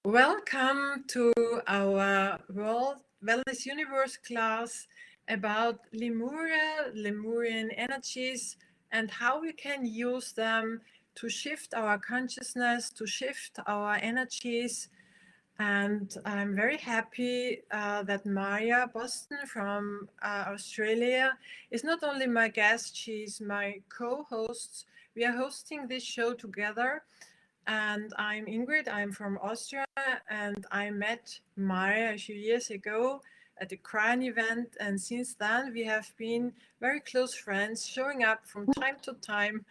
Welcome to our World Wellness Universe class about Lemuria, Lemurian energies, and how we can use them to shift our consciousness, to shift our energies. And I'm very happy that Maria Boston from Australia is not only my guest, she's my co-host. We are hosting this show together. And I'm Ingrid, I'm from Austria, and I met Maria a few years ago at the Crown event. And since then, we have been very close friends, showing up from time to time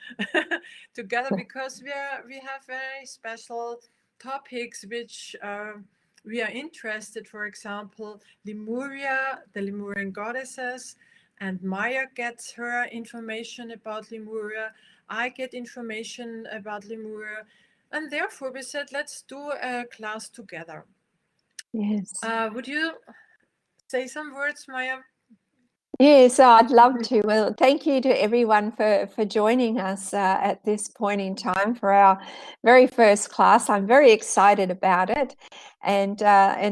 together because we have very special topics which we are interested. For example, Lemuria, the Lemurian goddesses, and Maya gets her information about Lemuria. I get information about Lemuria. And therefore, we said, let's do a class together. Yes. Would you say some words, Maya? Yes, I'd love to. Well, thank you to everyone for joining us at this point in time for our very first class. I'm very excited about it, and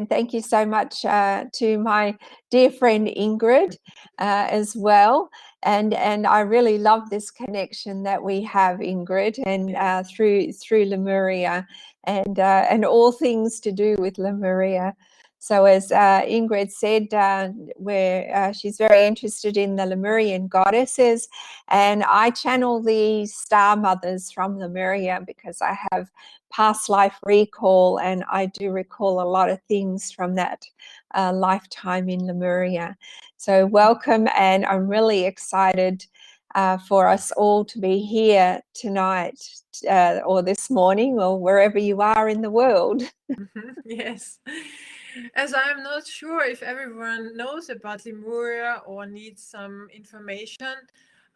thank you so much to my dear friend Ingrid as well. And I really love this connection that we have, Ingrid, and through Lemuria and all things to do with Lemuria. So as Ingrid said, she's very interested in the Lemurian goddesses, and I channel the star mothers from Lemuria because I have past life recall, and I do recall a lot of things from that lifetime in Lemuria. So welcome, and I'm really excited for us all to be here tonight or this morning or wherever you are in the world. Yes. As I'm not sure if everyone knows about Lemuria or needs some information,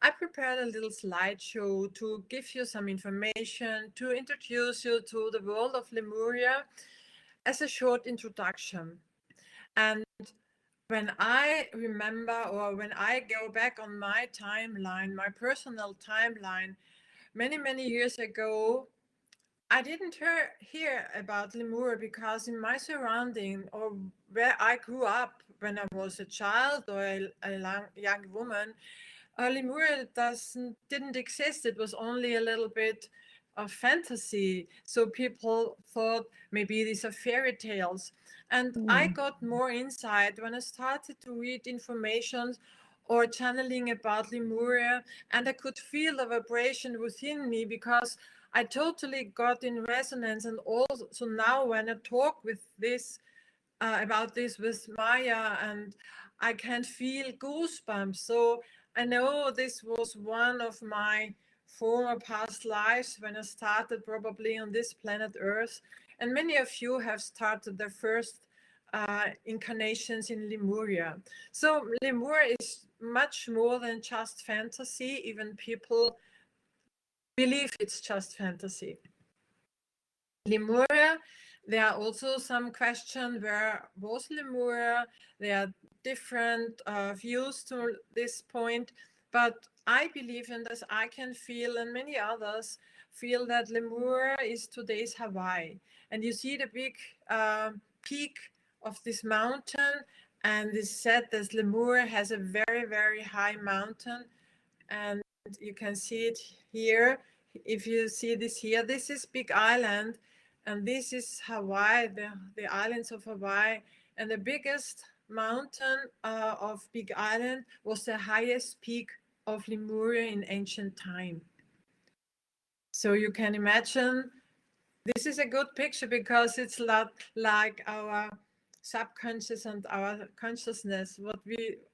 I prepared a little slideshow to give you some information, to introduce you to the world of Lemuria as a short introduction. And when I remember, or when I go back on my timeline, my personal timeline, many years ago, I didn't hear about Lemuria because in my surrounding or where I grew up when I was a child or a young woman, Lemuria didn't exist. It was only a little bit of fantasy. So people thought maybe these are fairy tales. And I got more insight when I started to read information or channeling about Lemuria, and I could feel the vibration within me because I totally got in resonance. And also now when I talk with this about this with Maya, and I can feel goosebumps. So I know this was one of my former past lives when I started probably on this planet Earth. And many of you have started their first incarnations in Lemuria. So Lemuria is much more than just fantasy. Even people believe it's just fantasy. Lemuria, there are also some questions where was Lemuria. There are different views to this point, but I believe in this. I can feel, and many others feel, that Lemuria is today's Hawaii. And you see the big peak of this mountain, and it's said that Lemuria has a very high mountain, and you can see it here. If you see this here, this is Big Island, and this is Hawaii, the islands of Hawaii. And the biggest mountain of Big Island was the highest peak of Lemuria in ancient time. So you can imagine, this is a good picture because it's not like our subconscious and our consciousness.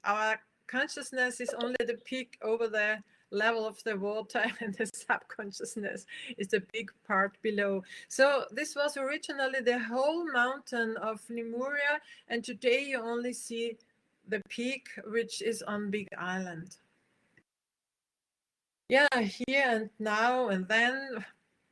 Our consciousness is only the peak over the level of the water, and the subconsciousness is the big part below. So this was originally the whole mountain of Lemuria, and today you only see the peak, which is on Big Island. Yeah, here and now and then,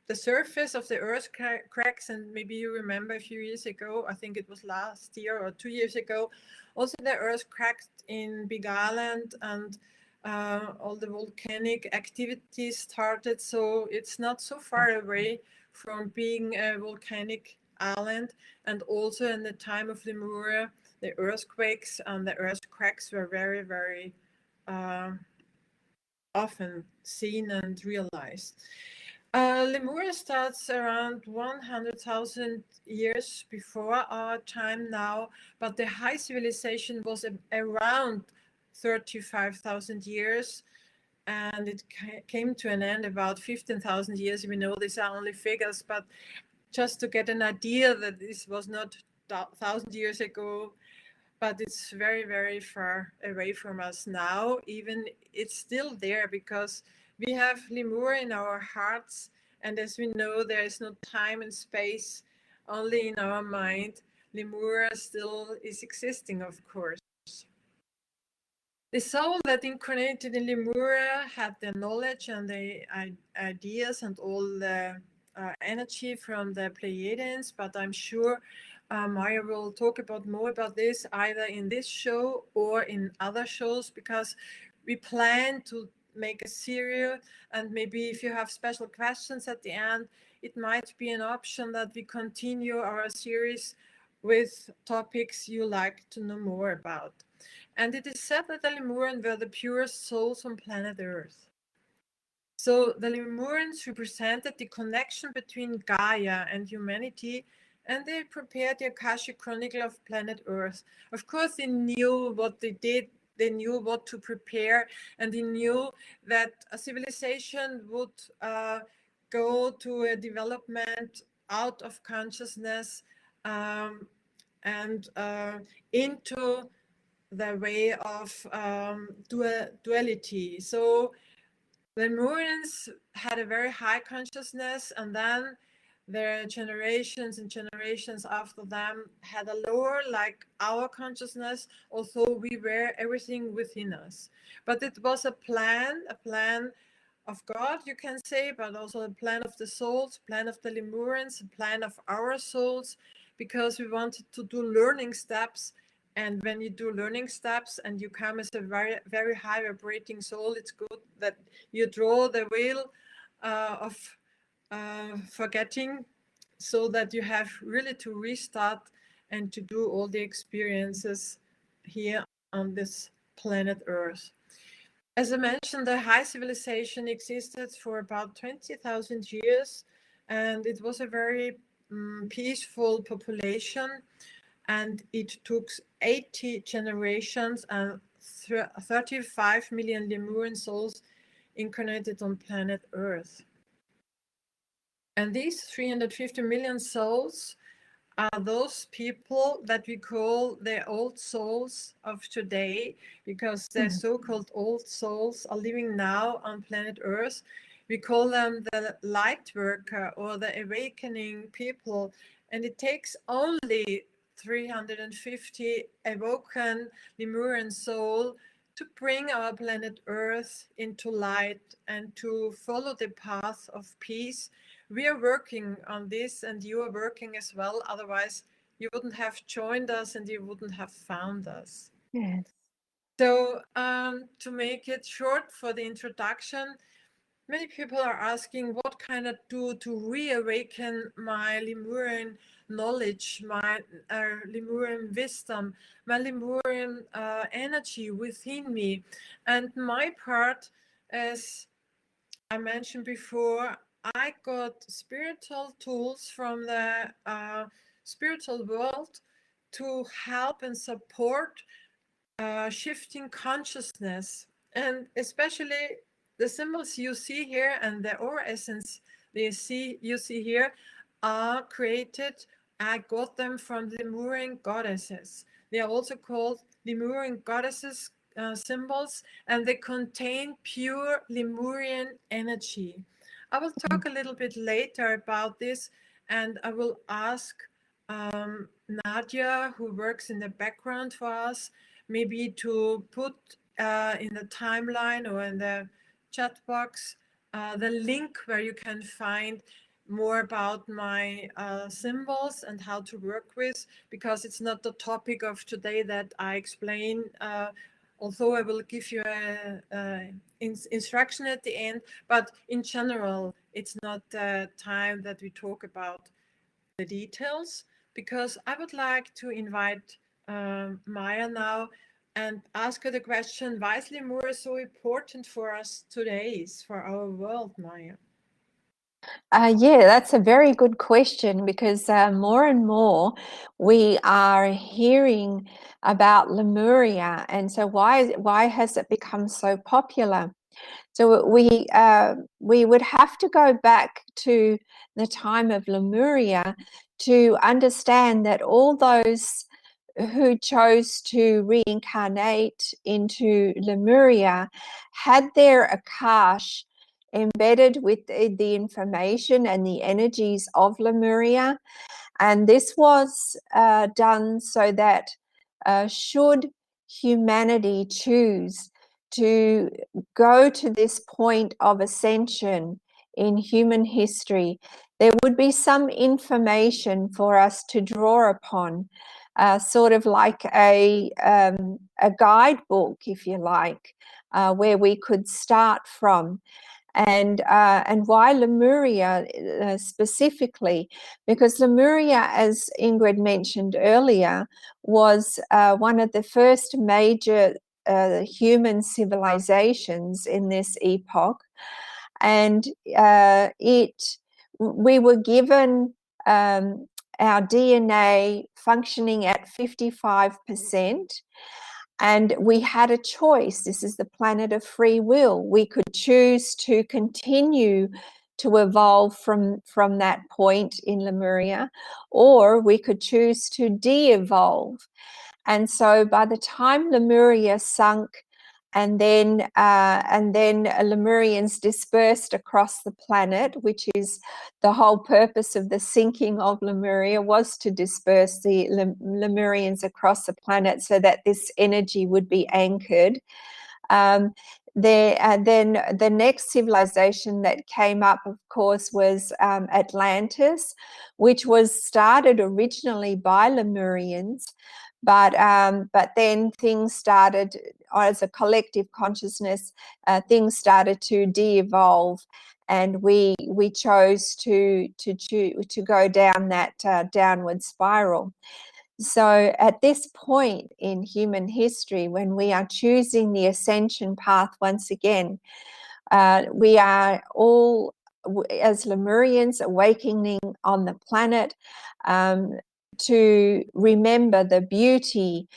the surface of the earth cracks, and maybe you remember a few years ago, I think it was last year or 2 years ago, also the earth cracked in Big Island, and all the volcanic activities started. So it's not so far away from being a volcanic island, and also in the time of Lemuria, the earthquakes and the earth cracks were very, very often seen and realized. Lemuria starts around 100,000 years before our time now, but the high civilization was around 35,000 years, and it came to an end about 15,000 years. We know these are only figures, but just to get an idea that this was not 1,000 years ago, but it's very, very far away from us now. Even it's still there because we have Lemuria in our hearts, and as we know, there is no time and space, only in our mind. Lemuria still is existing, of course. The soul that incarnated in Lemuria had the knowledge and the ideas and all the energy from the Pleiadians, but I'm sure Maya will talk about more about this either in this show or in other shows, because we plan to make a series, and maybe if you have special questions at the end, it might be an option that we continue our series with topics you like to know more about. And it is said that the Lemurians were the purest souls on planet Earth. So the Lemurians represented the connection between Gaia and humanity, and they prepared the Akashic Chronicle of planet Earth. Of course, they knew what they did, they knew what to prepare, and they knew that a civilization would go to a development out of consciousness and into the way of duality. So the Lemurians had a very high consciousness, and then their generations and generations after them had a lower, like our consciousness, although we were everything within us. But it was a plan of God, you can say, but also a plan of the souls, plan of the Lemurians, a plan of our souls, because we wanted to do learning steps. And when you do learning steps and you come as a very, very high vibrating soul, it's good that you draw the wheel of forgetting, so that you have really to restart and to do all the experiences here on this planet Earth. As I mentioned, the high civilization existed for about 20,000 years, and it was a very peaceful population. And it took 80 generations and 35 million Lemurian souls incarnated on planet Earth. And these 350 million souls are those people that we call the old souls of today, because the so-called old souls are living now on planet Earth. We call them the light worker or the awakening people, and it takes only 350 awoken Lemurian soul to bring our planet Earth into light and to follow the path of peace. We are working on this, and you are working as well. Otherwise, you wouldn't have joined us and you wouldn't have found us. Yes. So to make it short for the introduction, many people are asking, what can I do to reawaken my Lemurian knowledge, my Lemurian wisdom, my Lemurian energy within me? And my part, as I mentioned before, I got spiritual tools from the spiritual world to help and support shifting consciousness, and especially the symbols you see here and the aura essence you see here are created. I got them from Lemurian goddesses. They are also called Lemurian goddesses symbols, and they contain pure Lemurian energy. I will talk a little bit later about this, and I will ask Nadia, who works in the background for us, maybe to put in the timeline or in the chat box the link where you can find more about my symbols and how to work with, because it's not the topic of today that I explain, although I will give you a instruction at the end, but in general, it's not the time that we talk about the details, because I would like to invite Maya now and ask her the question, why is Lemuria so important for us today, for our world, Maya? Yeah, that's a very good question, because more and more we are hearing about Lemuria, and so why has it become so popular? So we would have to go back to the time of Lemuria to understand that all those who chose to reincarnate into Lemuria had their Akash embedded with the information and the energies of Lemuria. And this was done so that should humanity choose to go to this point of ascension in human history, there would be some information for us to draw upon, sort of like a guidebook, if you like, where we could start from. And why Lemuria specifically? Because Lemuria, as Ingrid mentioned earlier, was one of the first major human civilizations in this epoch, and we were given our DNA functioning at 55%. And we had a choice. This is the planet of free will. We could choose to continue to evolve from that point in Lemuria, or we could choose to de-evolve. And so by the time Lemuria sunk, and then Lemurians dispersed across the planet, which is the whole purpose of the sinking of Lemuria, was to disperse the Lemurians across the planet so that this energy would be anchored. Then the next civilization that came up, of course, was Atlantis, which was started originally by Lemurians. But then things started, as a collective consciousness, things started to de-evolve, and we chose to go down that downward spiral. So at this point in human history, when we are choosing the ascension path once again, we are all, as Lemurians, awakening on the planet, to remember the beauty,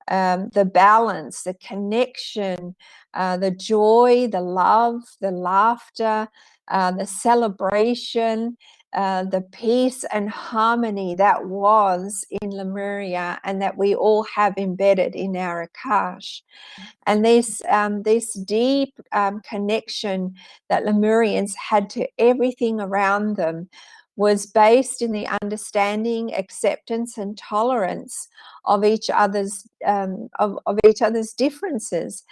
the balance, the connection, the joy, the love, the laughter, the celebration, the peace and harmony that was in Lemuria, and that we all have embedded in our Akash. And this deep connection that Lemurians had to everything around them was based in the understanding, acceptance, and tolerance of each other's of each other's differences.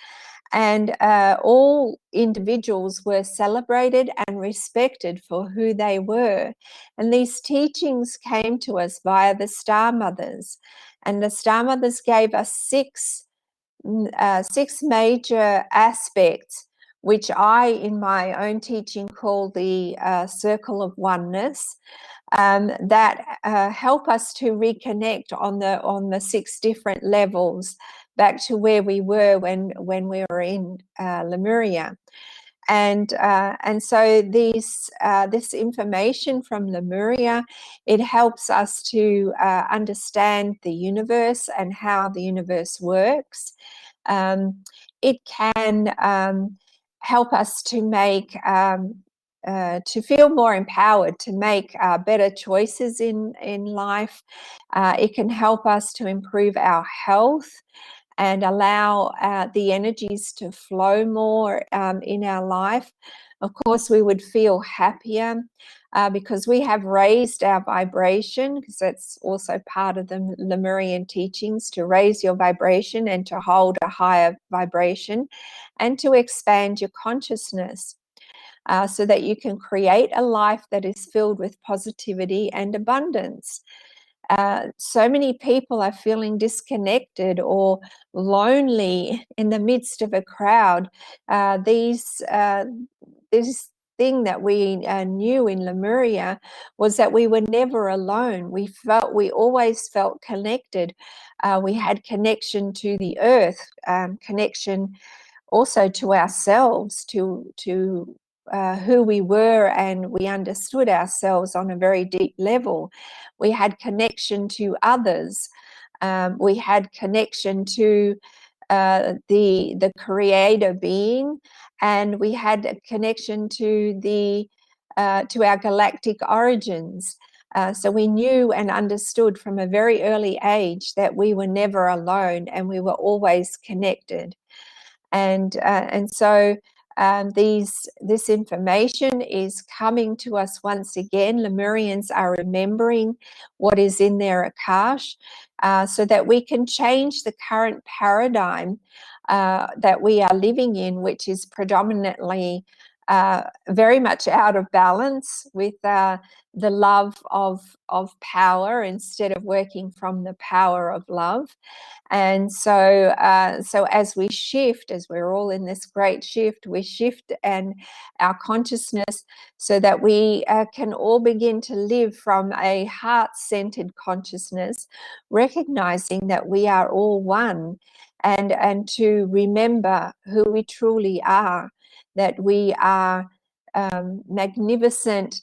And all individuals were celebrated and respected for who they were. And these teachings came to us via the Star Mothers. And the Star Mothers gave us six major aspects, which I, in my own teaching, call the circle of oneness, that help us to reconnect on the six different levels back to where we were when we were in Lemuria. And so this information from Lemuria, it helps us to understand the universe and how the universe works. It can help us to make to feel more empowered, to make better choices in life. It can help us to improve our health and allow the energies to flow more in our life. Of course, we would feel happier because we have raised our vibration, because that's also part of the Lemurian teachings, to raise your vibration and to hold a higher vibration, and to expand your consciousness. So that you can create a life that is filled with positivity and abundance. So many people are feeling disconnected or lonely in the midst of a crowd. These thing that we knew in Lemuria was that we were never alone. We always felt connected. We had connection to the earth, connection also to ourselves, to who we were, and we understood ourselves on a very deep level. We had connection to others. We had connection to the creator being, and we had a connection to our galactic origins. So we knew and understood from a very early age that we were never alone and we were always connected. And so this information is coming to us once again. Lemurians are remembering what is in their Akash, so that we can change the current paradigm that we are living in, which is predominantly very much out of balance with the love of power instead of working from the power of love. And so as we shift, as we're all in this great shift, we shift and our consciousness so that we can all begin to live from a heart-centered consciousness, recognizing that we are all one, and to remember who we truly are, that we are magnificent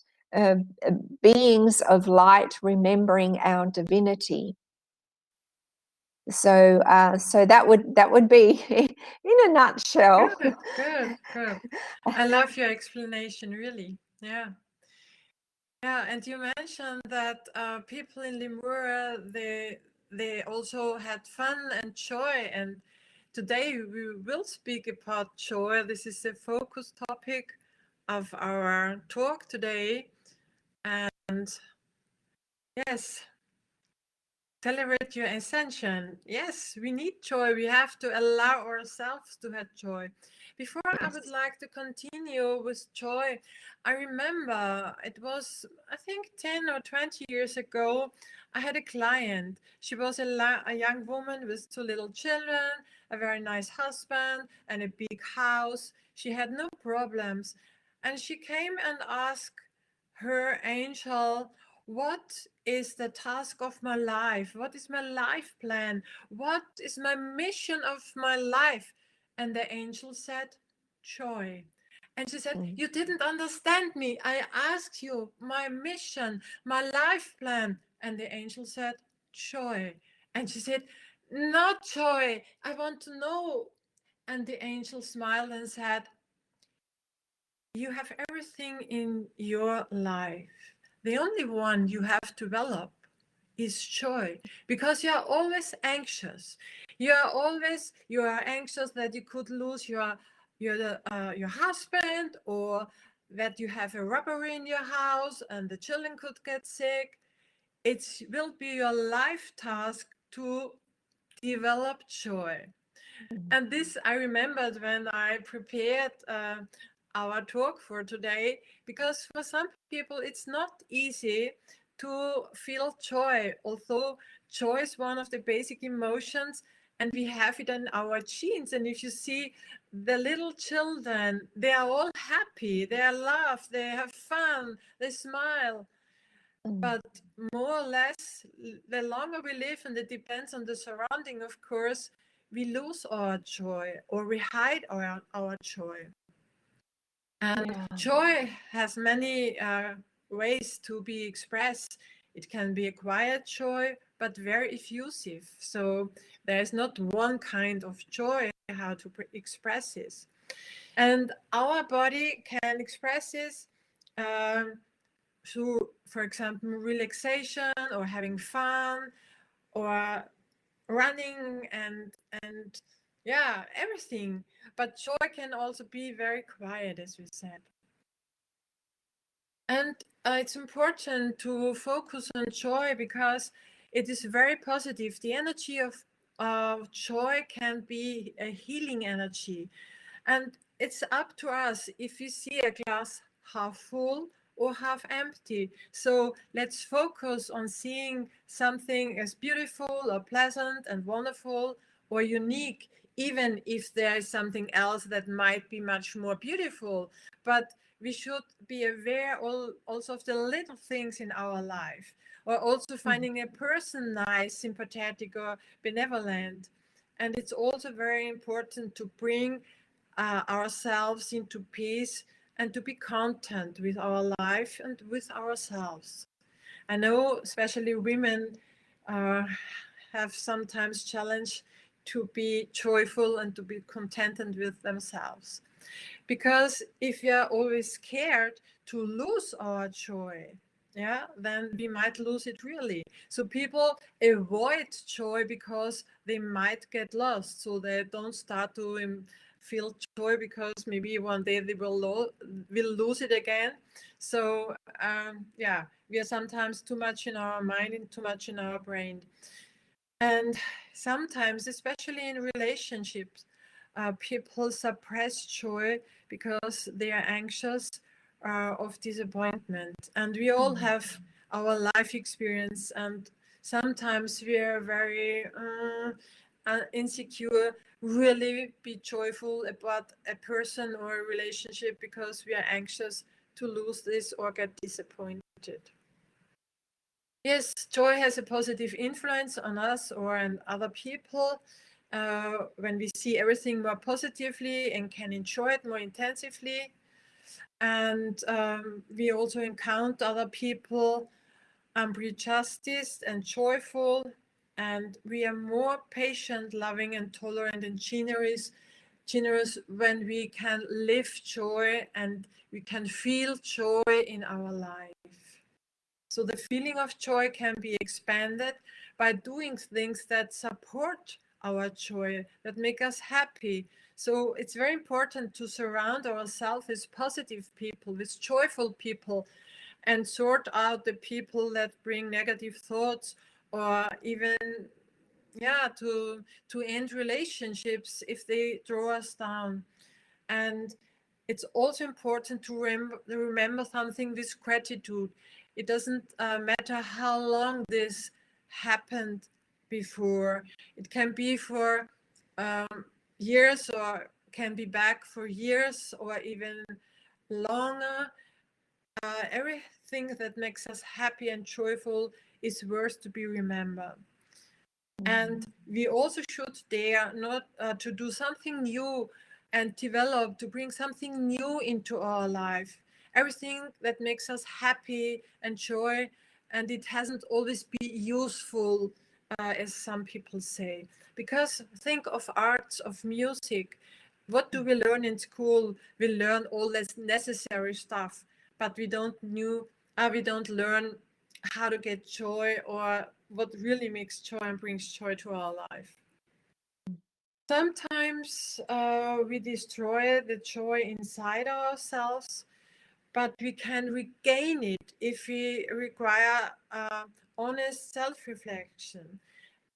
beings of light, remembering our divinity. So that would be in a nutshell. Good. I love your explanation, really. Yeah, and you mentioned that people in Lemuria, they also had fun and joy, and today we will speak about joy. This is the focus topic of our talk today, and yes, celebrate your ascension. Yes, we need joy. We have to allow ourselves to have joy. Before I would like to continue with joy, I remember it was, I think, 10 or 20 years ago, I had a client. She was a young woman with 2 little children, a very nice husband, and a big house. She had no problems. And she came and asked her angel, what is the task of my life? What is my life plan? What is my mission of my life? And the angel said, joy. And she said, you didn't understand me. I asked you my mission, my life plan. And the angel said, joy. And she said, not joy. I want to know. And the angel smiled and said, you have everything in your life. The only one you have to develop is joy, because you are always anxious. You are anxious that you could lose your husband, or that you have a robbery in your house and the children could get sick. It will be your life task to develop joy. And this I remembered when I prepared our talk for today, because for some people it's not easy to feel joy, although joy is one of the basic emotions and we have it in our genes. And if you see the little children, they are all happy, they laugh, they have fun, they smile. But more or less, the longer we live, and it depends on the surrounding, of course, we lose our joy, or we hide our joy. And joy has many ways to be expressed. It can be a quiet joy, but very effusive. So there is not one kind of joy how to express this. And our body can express this through, for example, relaxation, or having fun, or running, and yeah, everything. But joy can also be very quiet, as we said. And it's important to focus on joy because it is very positive. The energy of joy can be a healing energy. And it's up to us if we see a glass half full or half empty. So let's focus on seeing something as beautiful or pleasant and wonderful or unique even if there is something else that might be much more beautiful. But we should be aware also of the little things in our life, or also finding a person nice, sympathetic, or benevolent. And it's also very important to bring ourselves into peace and to be content with our life and with ourselves. I know especially women uh, have sometimes challenge to be joyful and to be contented with themselves. Because if we are always scared to lose our joy, yeah, then we might lose it really. So people avoid joy because they might get lost. So they don't start to feel joy because maybe one day they will lose it again. So yeah, we are sometimes too much in our mind and too much in our brain. And sometimes, especially in relationships, people suppress joy because they are anxious of disappointment. And we all have our life experience, and sometimes we are very insecure, really be joyful about a person or a relationship because we are anxious to lose this or get disappointed. Yes, joy has a positive influence on us or on other people when we see everything more positively and can enjoy it more intensively. And we also encounter other people prejudiced and joyful, and we are more patient, loving, and tolerant and generous when we can live joy and we can feel joy in our life. So the feeling of joy can be expanded by doing things that support our joy, that make us happy. So it's very important to surround ourselves with positive people, with joyful people, and sort out the people that bring negative thoughts, or even to end relationships if they draw us down. And it's also important to remember something with gratitude. It doesn't matter how long this happened before. It can be for years, or can be back for years, or even longer. Everything that makes us happy and joyful is worth to be remembered. And we also should dare not to do something new and develop, to bring something new into our life. Everything that makes us happy and joy, and it hasn't always be useful, as some people say. Because think of arts, of music. What do we learn in school? We learn all this necessary stuff, but we don't learn how to get joy, or what really makes joy and brings joy to our life. Sometimes we destroy the joy inside ourselves, but we can regain it if we require honest self-reflection.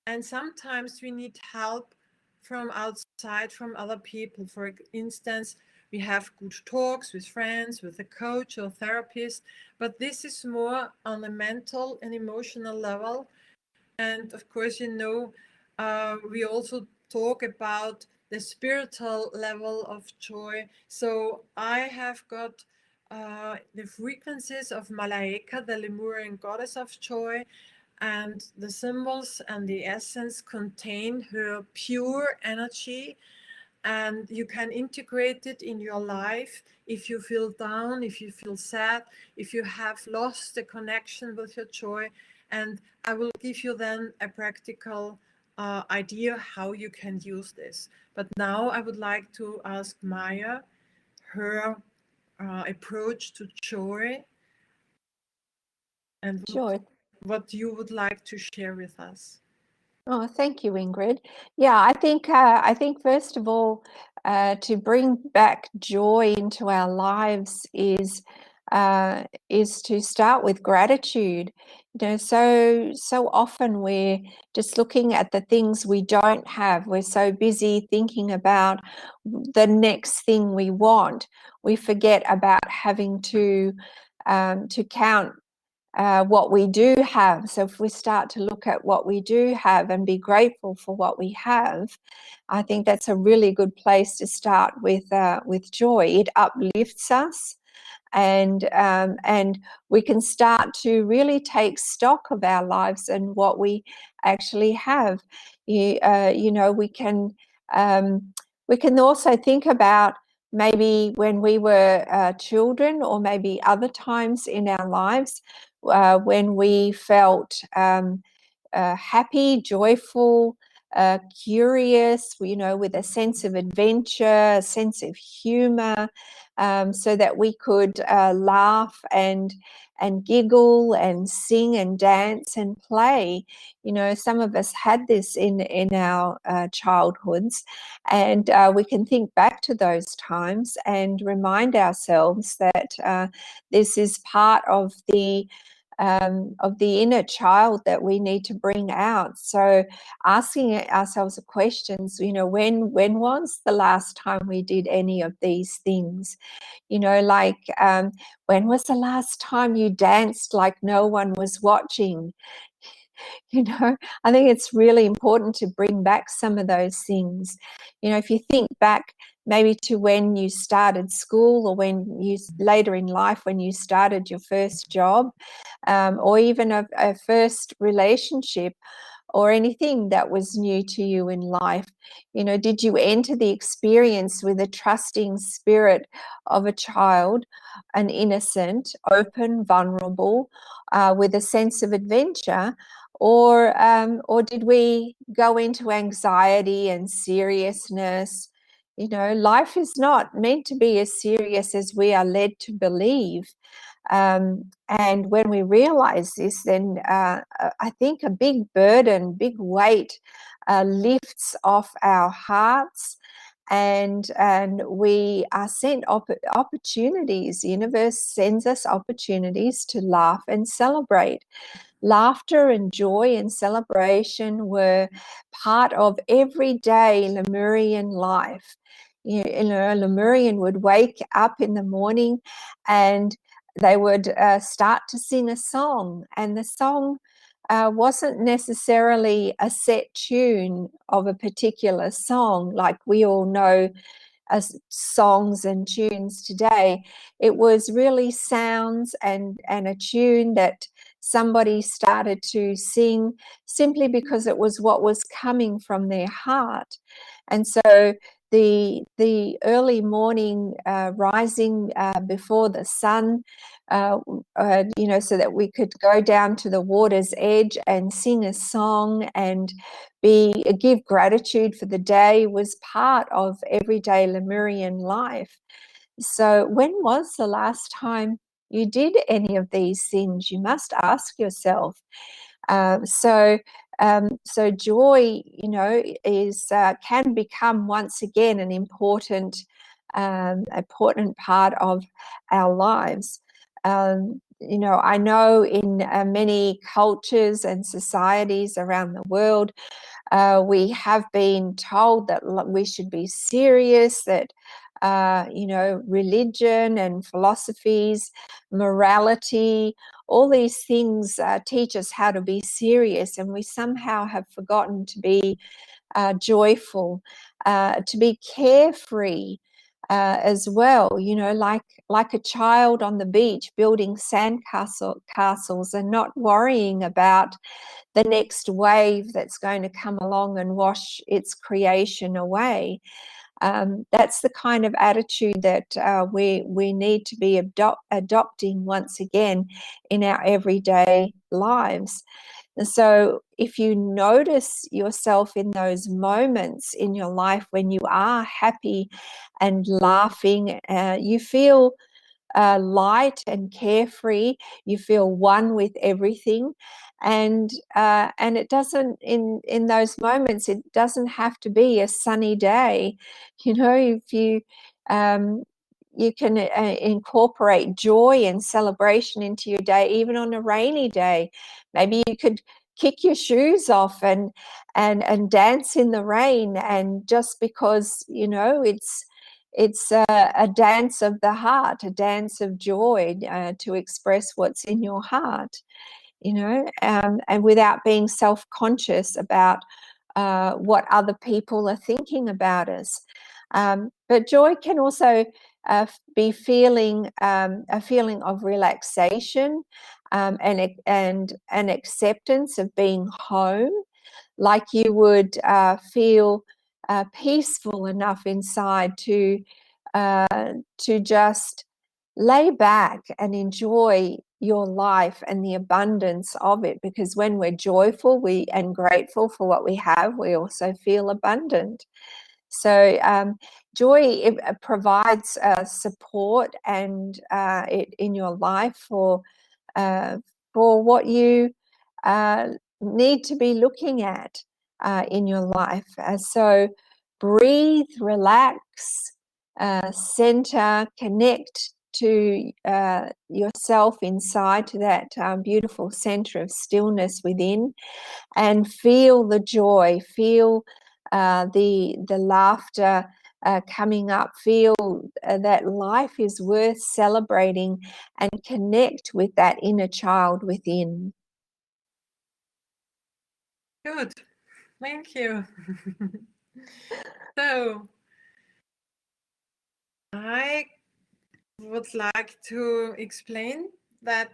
And sometimes we need help from outside, from other people. For instance, we have good talks with friends, with a coach or therapist, but this is more on a mental and emotional level. And of course, we also talk about the spiritual level of joy. So I have got the frequencies of Malaika, the Lemurian goddess of joy, and the symbols and the essence contain her pure energy, and you can integrate it in your life if you feel down, if you feel sad, if you have lost the connection with your joy. And I will give you then a practical idea how you can use this. But now I would like to ask Maya her approach to joy, and Sure. what you would like to share with us. Oh, thank you, Ingrid. Yeah, I think first of all, to bring back joy into our lives is to start with gratitude. So often we're just looking at the things we don't have. We're so busy thinking about the next thing we want. We forget about having to count what we do have. So if we start to look at what we do have and be grateful for what we have, I think that's a really good place to start with joy. It uplifts us, and we can start to really take stock of our lives and what we actually have. You know, we can also think about maybe when we were children, or maybe other times in our lives when we felt happy, joyful, curious, you know, with a sense of adventure, a sense of humor, so that we could laugh and giggle and sing and dance and play. You know, some of us had this in our childhoods, and we can think back to those times and remind ourselves that this is part of the inner child that we need to bring out. So asking ourselves questions, you know, when was the last time we did any of these things? You know, like when was the last time you danced like no one was watching? You know, I think it's really important to bring back some of those things. You know, if you think back maybe to when you started school, or when you later in life when you started your first job, or even a first relationship, or anything that was new to you in life. You know, did you enter the experience with a trusting spirit of a child, an innocent, open, vulnerable, with a sense of adventure? Or did we go into anxiety and seriousness? You know, life is not meant to be as serious as we are led to believe. And when we realize this, then I think a big burden, big weight lifts off our hearts, and we are sent opportunities. The universe sends us opportunities to laugh and celebrate. Laughter and joy and celebration were part of everyday Lemurian life. You know, a Lemurian would wake up in the morning and they would start to sing a song, and the song wasn't necessarily a set tune of a particular song like we all know as songs and tunes today. It was really sounds and a tune that somebody started to sing simply because it was what was coming from their heart. And so the early morning rising before the sun, you know, so that we could go down to the water's edge and sing a song and give gratitude for the day, was part of everyday Lemurian life. So when was the last time you did any of these things? You must ask yourself. So joy, you know, is can become once again an important part of our lives. You know, I know in many cultures and societies around the world, we have been told that we should be serious, that you know, religion and philosophies, morality, all these things teach us how to be serious, and we somehow have forgotten to be joyful, to be carefree as well. You know, like a child on the beach building castles and not worrying about the next wave that's going to come along and wash its creation away. That's the kind of attitude that we need to be adopting once again in our everyday lives. And so if you notice yourself in those moments in your life when you are happy and laughing, you feel light and carefree, you feel one with everything, and it doesn't, in those moments, it doesn't have to be a sunny day. You know, if you you can incorporate joy and celebration into your day even on a rainy day. Maybe you could kick your shoes off and dance in the rain, and just because, you know, it's a dance of the heart, a dance of joy, to express what's in your heart, you know, and without being self-conscious about what other people are thinking about us. But joy can also be a feeling of relaxation, and an acceptance of being home, like you would feel peaceful enough inside to just lay back and enjoy your life and the abundance of it. Because when we're joyful and grateful for what we have, we also feel abundant. So joy, it provides support and in your life for what you need to be looking at in your life. So breathe, relax, center, connect to yourself inside, to that beautiful center of stillness within, and feel the joy, feel the laughter coming up, feel that life is worth celebrating, and connect with that inner child within. Good. Thank you. So I would like to explain that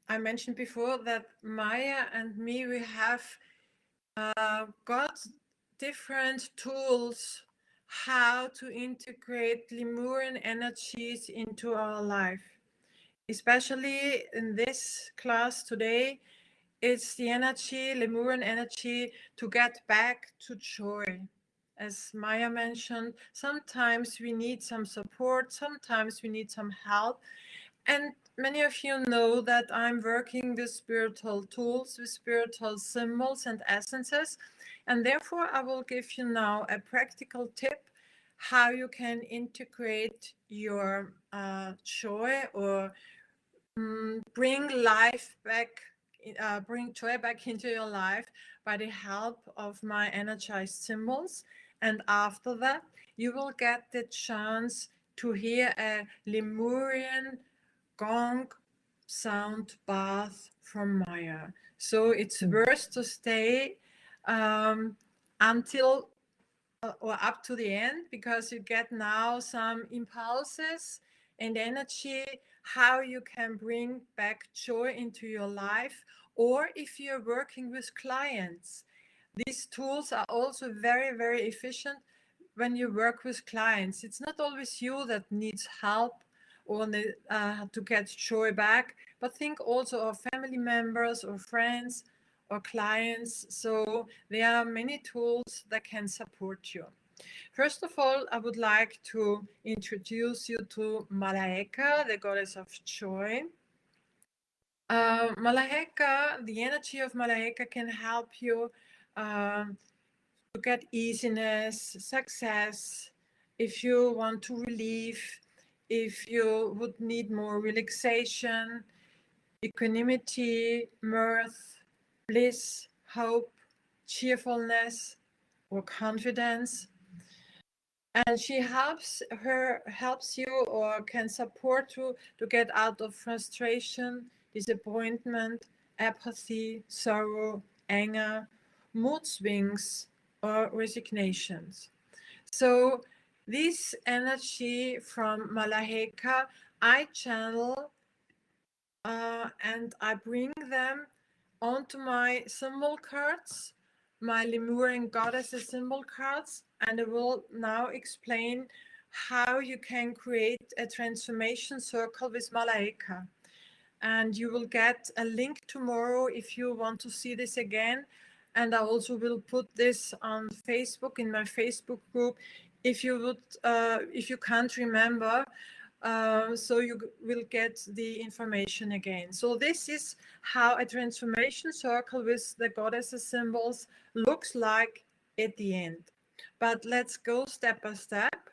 I mentioned before that Maya and me, we have got different tools how to integrate Lemurian energies into our life. Especially in this class today, it's the energy, Lemurian energy, to get back to joy. As Maya mentioned, sometimes we need some support, sometimes we need some help. And many of you know that I'm working with spiritual tools, with spiritual symbols and essences. And therefore, I will give you now a practical tip how you can integrate your joy, or bring life back, bring joy back into your life by the help of my energized symbols. And after that, you will get the chance to hear a Lemurian gong sound bath from Maya. So it's worth to stay until or up to the end, because you get now some impulses and energy how you can bring back joy into your life. Or if you're working with clients, these tools are also very, very efficient when you work with clients. It's not always you that needs help or to get joy back, but think also of family members or friends or clients. So there are many tools that can support you. First of all, I would like to introduce you to Malaika, the goddess of joy. Malaika, the energy of Malaika can help you to get easiness, success, if you want to relieve, if you would need more relaxation, equanimity, mirth, bliss, hope, cheerfulness, or confidence. And she helps you or can support you to get out of frustration, disappointment, apathy, sorrow, anger, mood swings, or resignations. So this energy from Malaheka, I channel and I bring them onto my symbol cards, my Lemurian goddesses symbol cards, and I will now explain how you can create a transformation circle with Malaika. And you will get a link tomorrow if you want to see this again. And I also will put this on Facebook, in my Facebook group, if you can't remember. So you will get the information again. So this is how a transformation circle with the goddesses symbols looks like at the end. But let's go step by step.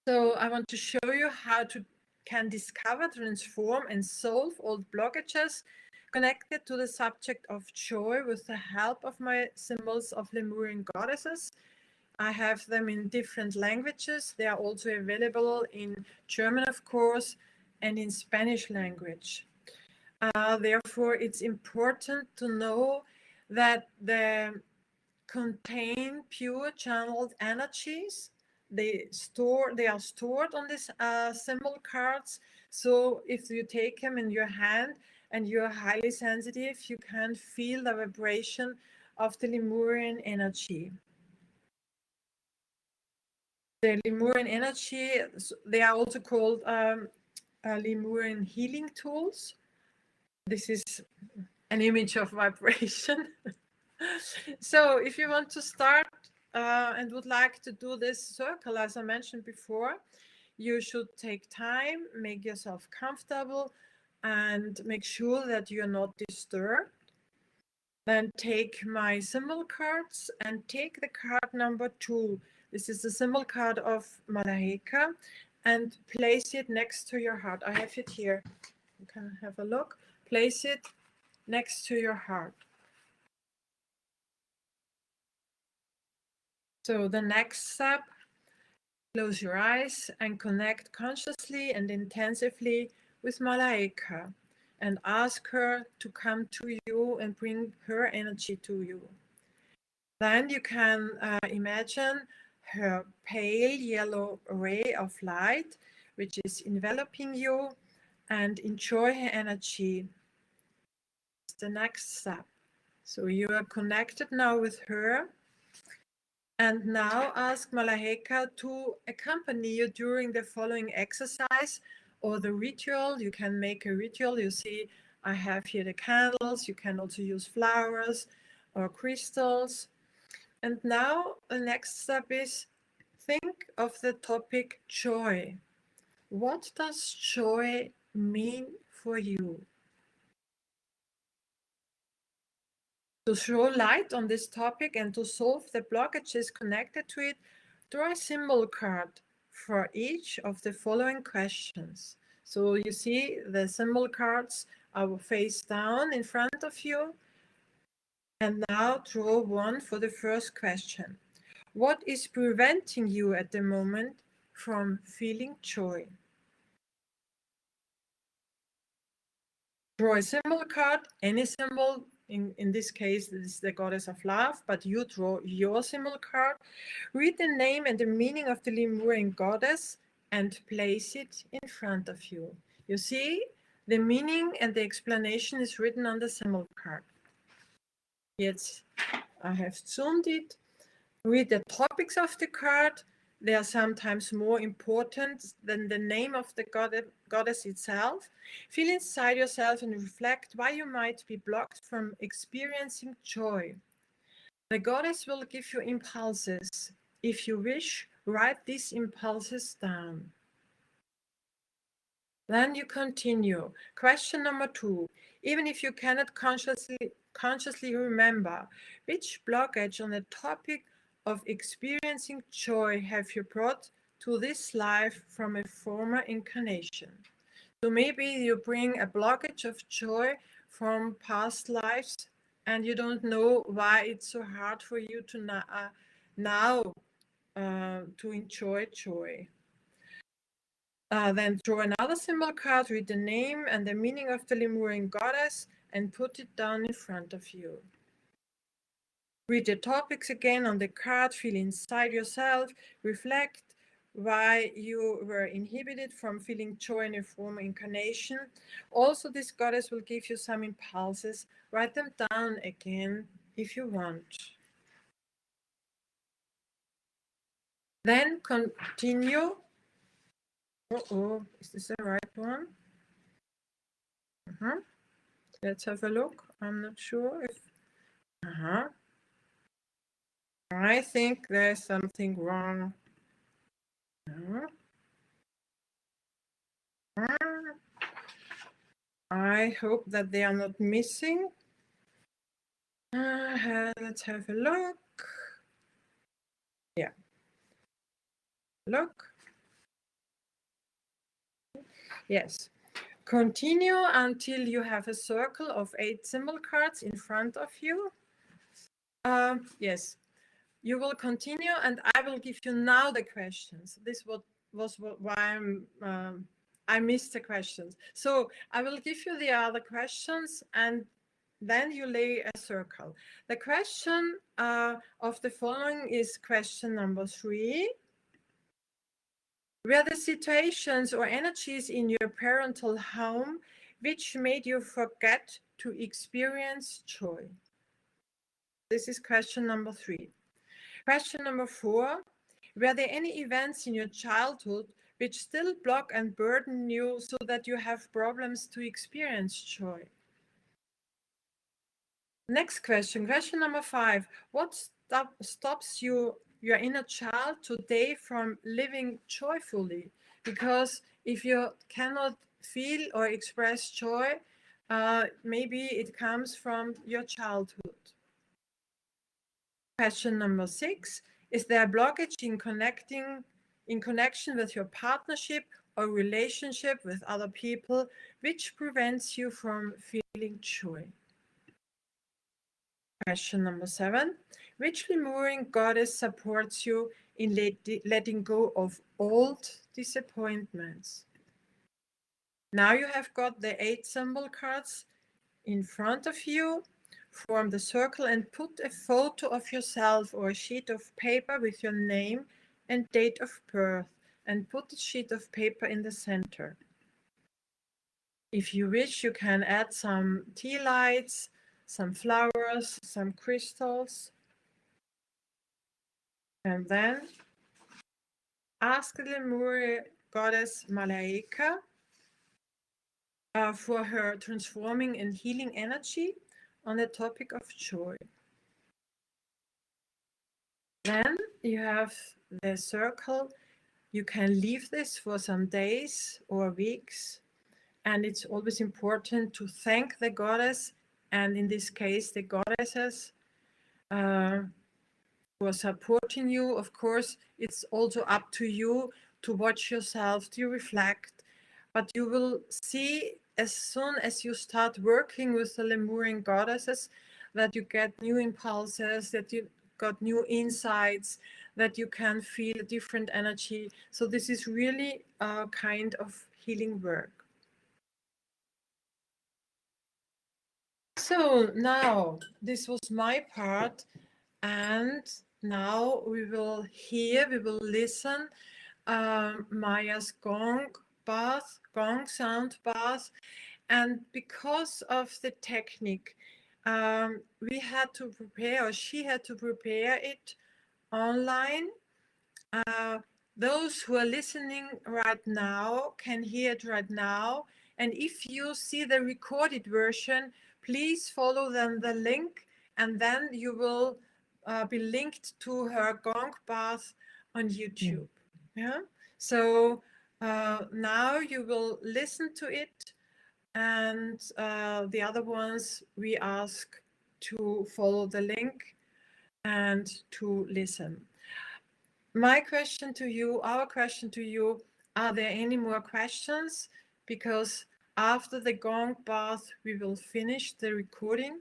So I want to show you how to can discover, transform, and solve old blockages connected to the subject of joy with the help of my symbols of Lemurian goddesses. I have them in different languages. They are also available in German, of course, and in Spanish language. Therefore, it's important to know that they contain pure channeled energies. They are stored on these symbol cards. So if you take them in your hand and you're highly sensitive, you can feel the vibration of the Lemurian energy. The Lemurian energy, they are also called Lemurian healing tools. This is an image of vibration. So if you want to start and would like to do this circle, as I mentioned before, you should take time, make yourself comfortable, and make sure that you're not disturbed. Then take my symbol cards and take the card number 2. This is the symbol card of Malaika, and place it next to your heart. I have it here. You can have a look. Place it next to your heart. So the next step, close your eyes and connect consciously and intensively with Malaika and ask her to come to you and bring her energy to you. Then you can imagine her pale yellow ray of light, which is enveloping you, and enjoy her energy. It's the next step. So you are connected now with her. And now ask Malaika to accompany you during the following exercise or the ritual. You can make a ritual. You see, I have here the candles. You can also use flowers or crystals. And now the next step is think of the topic joy. What does joy mean for you? To throw light on this topic and to solve the blockages connected to it, draw a symbol card for each of the following questions. So you see the symbol cards are face down in front of you. And now draw one for the first question. What is preventing you at the moment from feeling joy? Draw a symbol card, any symbol. In this case, this is the goddess of love, but you draw your symbol card. Read the name and the meaning of the Lemurian goddess and place it in front of you. You see, the meaning and the explanation is written on the symbol card. Yes, I have zoomed it. Read the topics of the card. They are sometimes more important than the name of the goddess itself. Feel inside yourself and reflect why you might be blocked from experiencing joy. The goddess will give you impulses. If you wish, write these impulses down. Then you continue. Question number 2. Even if you cannot consciously remember, which blockage on the topic of experiencing joy have you brought to this life from a former incarnation? So maybe you bring a blockage of joy from past lives and you don't know why it's so hard for you to now to enjoy joy. Then draw another symbol card, read the name and the meaning of the Lemurian goddess and put it down in front of you. Read the topics again on the card, feel inside yourself, reflect why you were inhibited from feeling joy in a former incarnation. Also, this goddess will give you some impulses. Write them down again if you want. Then continue. Oh, is this the right one? Let's have a look. I'm not sure if... I think there's something wrong. I hope that they are not missing. Let's have a look. Yeah. Look. Yes. Continue until you have a circle of 8 symbol cards in front of you. Yes. You will continue, and I will give you now the questions. This was why I missed the questions. So I will give you the other questions, and then you lay a circle. The question of the following is question number 3. Were the situations or energies in your parental home which made you forget to experience joy? This is question number 3. Question number 4. Were there any events in your childhood which still block and burden you so that you have problems to experience joy? Next question, question number 5. What stops your inner child today from living joyfully? Because if you cannot feel or express joy, maybe it comes from your childhood. Question number 6. Is there a blockage in connection with your partnership or relationship with other people which prevents you from feeling joy? Question number 7. Which Lemurian goddess supports you in letting go of old disappointments? Now you have got the 8 symbol cards in front of you. Form the circle and put a photo of yourself or a sheet of paper with your name and date of birth, and put the sheet of paper in the center. If you wish, you can add some tea lights, some flowers, some crystals. And then ask the Lemuria goddess Malaika for her transforming and healing energy on the topic of joy. Then you have the circle. You can leave this for some days or weeks. And it's always important to thank the goddess, and in this case, the goddesses, for supporting you. Of course, it's also up to you to watch yourself, to reflect. But you will see as soon as you start working with the Lemurian goddesses that you get new impulses, that you got new insights, that you can feel a different energy. So this is really a kind of healing work. So now this was my part, and now we will listen Maya's gong sound bath. And because of the technique, we had to prepare, or she had to prepare it online. Those who are listening right now can hear it right now. And if you see the recorded version, please follow the link, and then you will be linked to her gong bath on YouTube. Yeah. So now you will listen to it, and the other ones we ask to follow the link and to listen. My question to you, our question to you, are there any more questions? Because after the gong bath, we will finish the recording,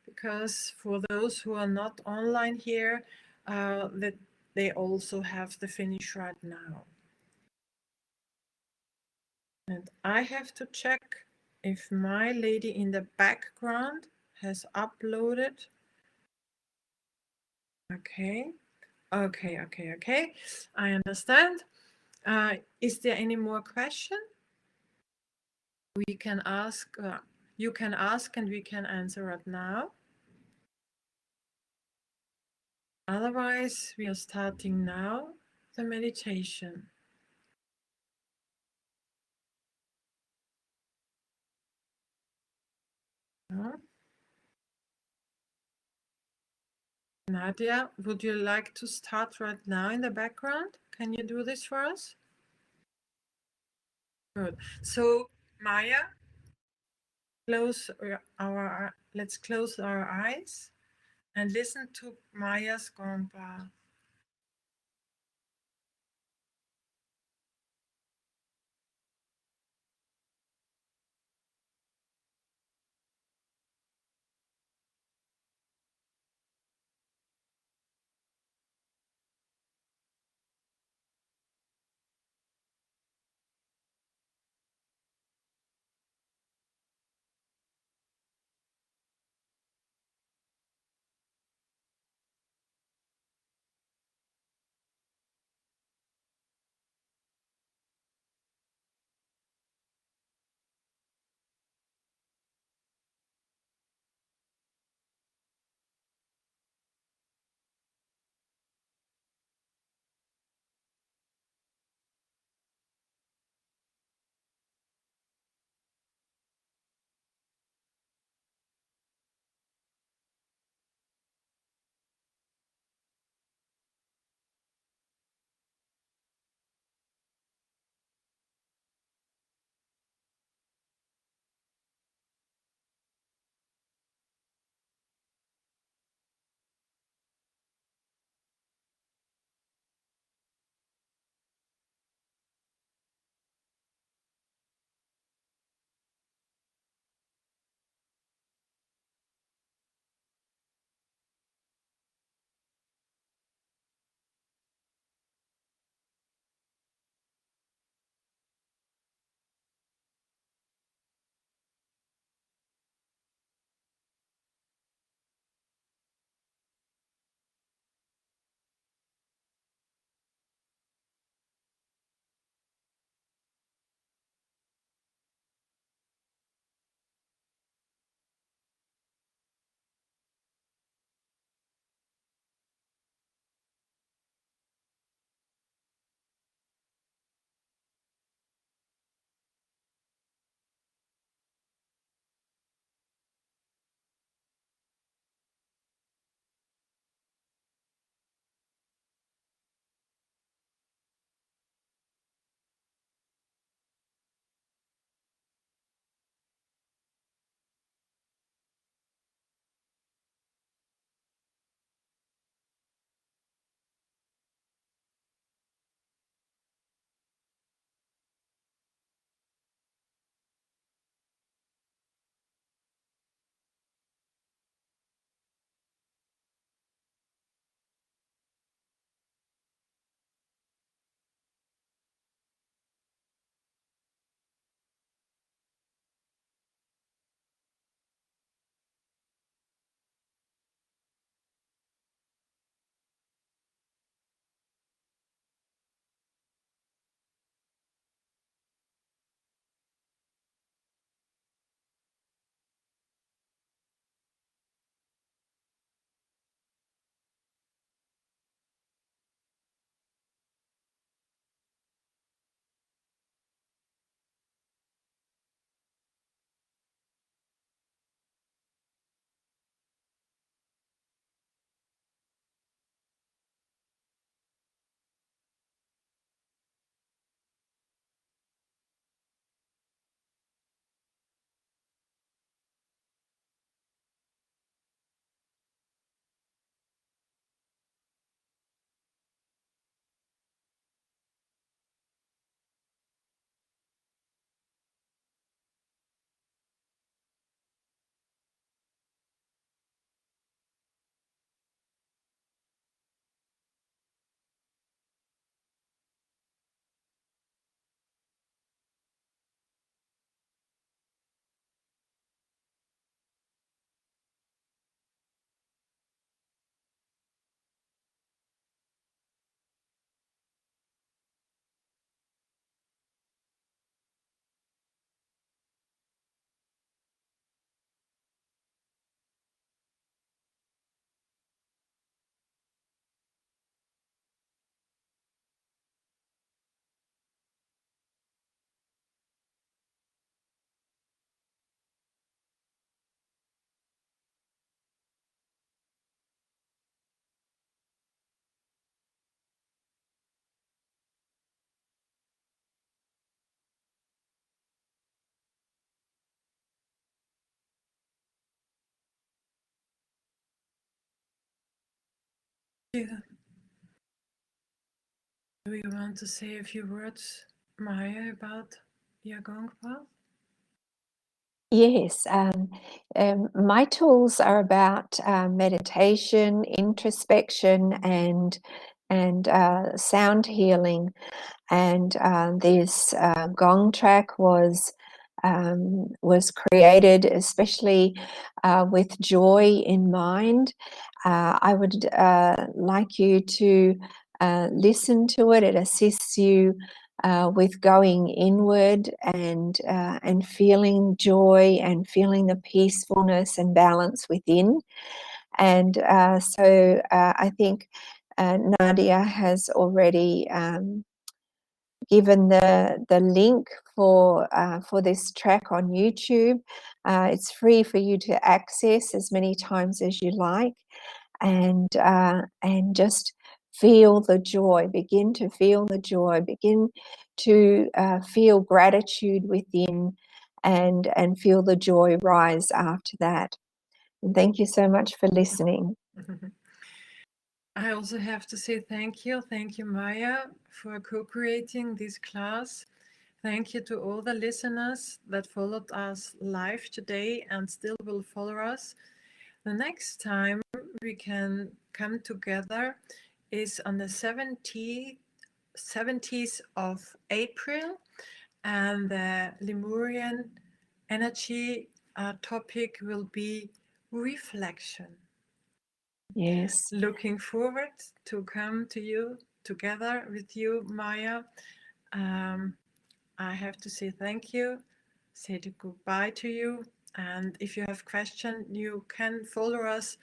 because for those who are not online here, that they also have the finish right now. And I have to check if my lady in the background has uploaded. Okay. Okay. I understand. Is there any more question? We can ask, you can ask and we can answer it now. Otherwise, we are starting now the meditation. Nadia, would you like to start right now in the background? Can you do this for us? Good. So, Maya, let's close our eyes and listen to Maya's gong bath. Yeah. Do you want to say a few words, Maya, about your Gong path? Yes, my tools are about meditation, introspection, and sound healing. And this gong track was created especially with joy in mind. I would like you to listen to it. It assists you with going inward and feeling joy and feeling the peacefulness and balance within. And so I think Nadia has already given the link for this track on YouTube. It's free for you to access as many times as you like, and just feel the joy. Begin to feel the joy. Begin to feel gratitude within, and feel the joy rise after that. And thank you so much for listening. I also have to say thank you. Thank you, Maya, for co-creating this class. Thank you to all the listeners that followed us live today and still will follow us. The next time we can come together is on the 70th of April, and the Lemurian energy topic will be reflection. Yes. Looking forward to come to you together with you, Maya. I have to say thank you, say goodbye to you. And if you have questions, you can follow us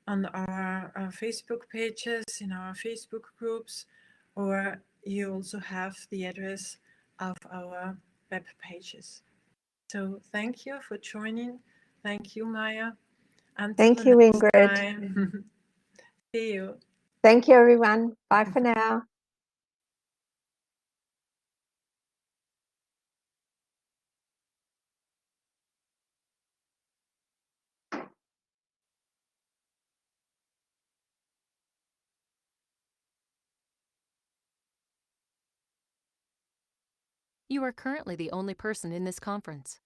on our Facebook pages, in our Facebook groups, or you also have the address of our web pages. So thank you for joining. Thank you, Maya. Until Thank the you, next Ingrid. time. See you. Thank you, everyone. Bye for now. You are currently the only person in this conference.